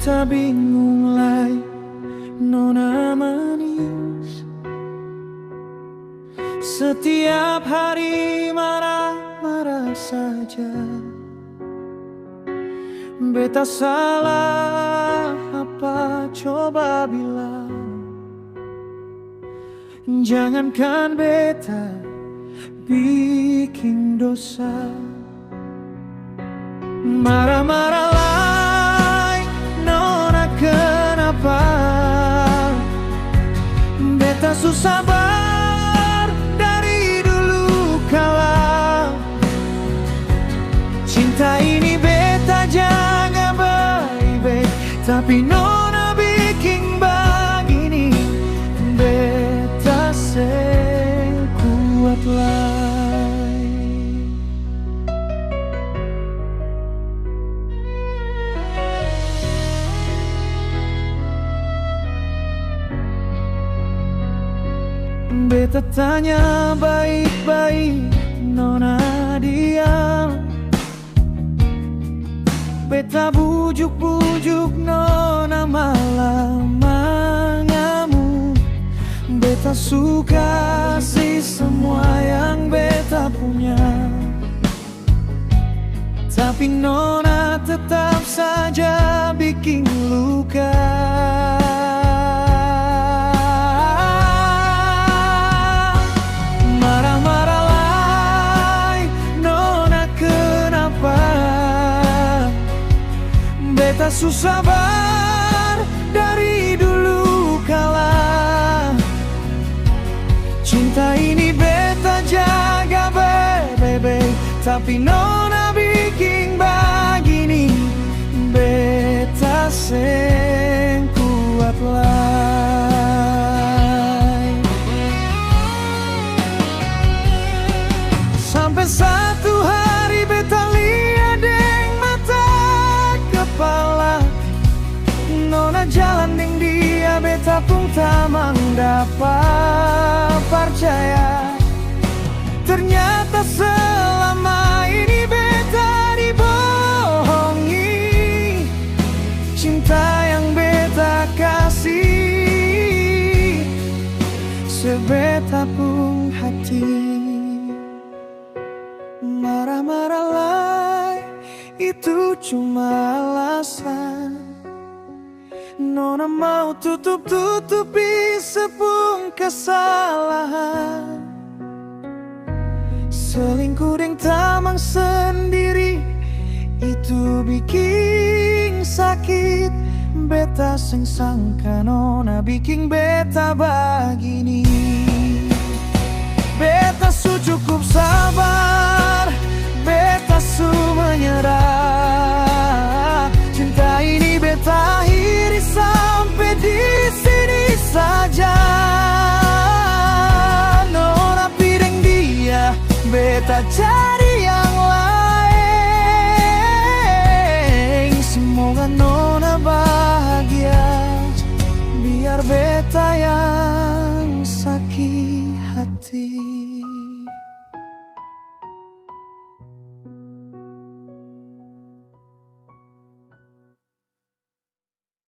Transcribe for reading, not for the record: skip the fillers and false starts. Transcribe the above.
beta bingung lai, nona manis. Setiap hari marah-marah saja. Beta salah apa coba bilang? Jangankan beta bikin dosa. Marah-marah lai, nona kenapa? Beta susah sabar dari dulu kala. Cinta ini beta jaga baik-baik, tapi nona bikin begini. Beta sekuat lagi. Beta tanya baik-baik, nona diam. Beta bujuk-bujuk, nona malah mengamuk. Beta suka sih semua yang beta punya, tapi nona tetap saja bikin luka. Marah-marah lai, nona kenapa? Beta susah sabar dari dulu kala. Cinta ini beta jaga baik-baik, tapi nona bikin begini. Beta sekuat lai. Sampai satu hari beta lihat deng mata kepala, nona jalan deng dia, beta pun tamang dapat percaya. Ternyata selama ini beta dibohongi. Cinta yang beta kasih sebeta pun hati. Marah-marah lai, itu cuma alasan. Nona mau tutup-tutupi sepung kesalahan. Selingkuh deng tamang sendiri, itu bikin sakit. Beta seng sangka nona bikin beta begini. Beta su cukup sabar, beta su menyerah. Cinta ini beta akhiri sampai di sini saja. Nona piring dia, beta cari yang lain. Semoga nona bahagia, biar beta yang sakit hati.